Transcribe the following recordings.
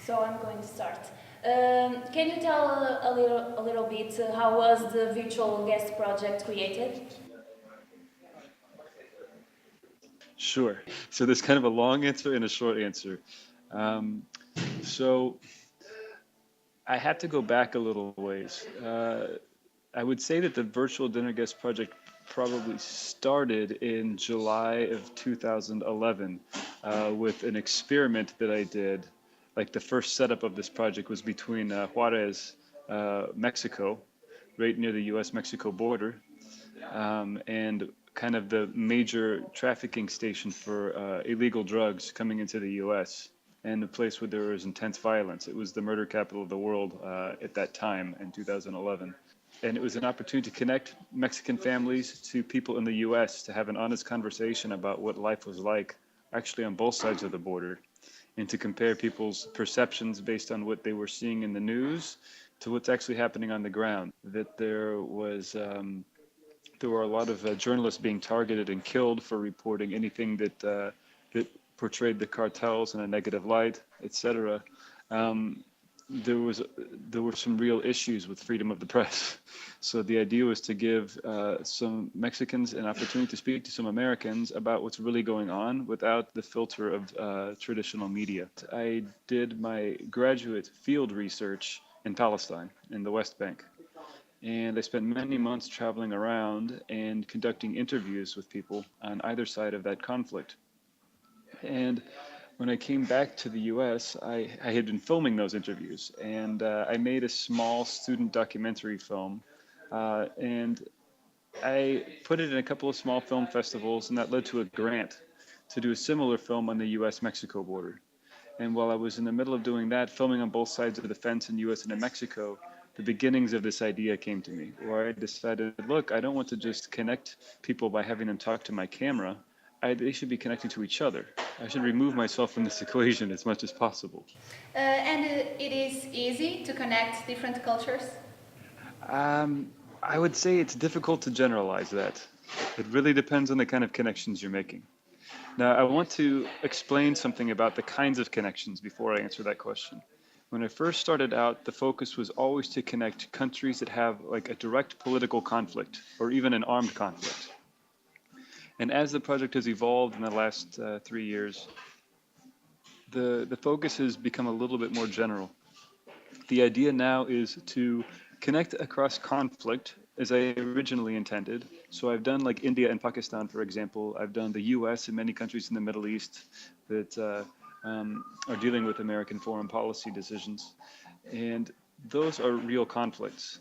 So I'm going to start. Can you tell a little bit how was the virtual guest project created? Sure. So there's kind of a long answer and a short answer. Um, so I have to go back a little ways. I would say that the virtual dinner guest project probably started in July of 2011 with an experiment that I did. Like the first setup of this project was between Juarez, Mexico, right near the US-Mexico border, and kind of the major trafficking station for illegal drugs coming into the US, and a place where there was intense violence. It was the murder capital of the world at that time in 2011. And it was an opportunity to connect Mexican families to people in the US to have an honest conversation about what life was like actually on both sides of the border, and to compare people's perceptions based on what they were seeing in the news to what's actually happening on the ground. That there were a lot of journalists being targeted and killed for reporting anything that portrayed the cartels in a negative light, etc. Um, there was there were some real issues with freedom of the press. So the idea was to give some Mexicans an opportunity to speak to some Americans about what's really going on without the filter of traditional media. I did my graduate field research in Palestine, in the West Bank. And I spent many months traveling around and conducting interviews with people on either side of that conflict. And when I came back to the US, I had been filming those interviews, and I made a small student documentary film. And I put it in a couple of small film festivals, and that led to a grant to do a similar film on the US Mexico border. And while I was in the middle of doing that, filming on both sides of the fence in US and in Mexico, the beginnings of this idea came to me, where I decided, look, I don't want to just connect people by having them talk to my camera. They should be connecting to each other. I should remove myself from this equation as much as possible. And it is easy to connect different cultures. I would say it's difficult to generalize that. It really depends on the kind of connections you're making. Now, I want to explain something about the kinds of connections before I answer that question. When I first started out, the focus was always to connect countries that have like a direct political conflict or even an armed conflict. And as the project has evolved in the last 3 years, the focus has become a little bit more general. The idea now is to connect across conflict as I originally intended. So I've done like India and Pakistan, for example. I've done the US and many countries in the Middle East that are dealing with American foreign policy decisions. And those are real conflicts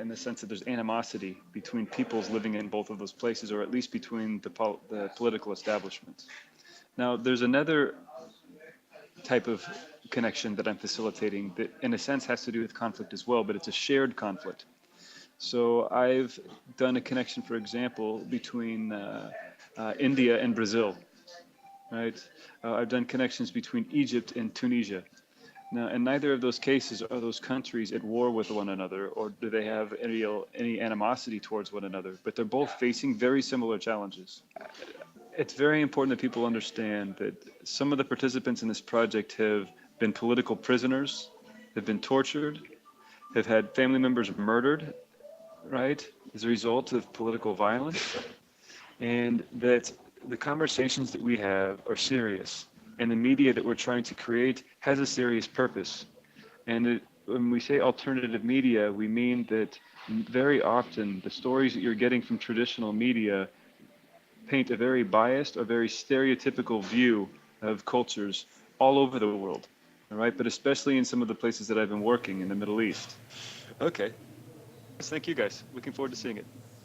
in the sense that there's animosity between peoples living in both of those places, or at least between the political establishments. Now, there's another type of connection that I'm facilitating that, in a sense, has to do with conflict as well, but it's a shared conflict. So I've done a connection, for example, between India and Brazil, right? I've done connections between Egypt and Tunisia. Now, in neither of those cases are those countries at war with one another, or do they have any animosity towards one another, but they're both facing very similar challenges. It's very important that people understand that some of the participants in this project have been political prisoners, have been tortured, have had family members murdered, right, as a result of political violence, and that the conversations that we have are serious, and the media that we're trying to create has a serious purpose. And when we say alternative media, we mean that very often the stories that you're getting from traditional media paint a very biased or very stereotypical view of cultures all over the world, all right? But especially in some of the places that I've been working in the Middle East. Okay. Thank you guys. Looking forward to seeing it.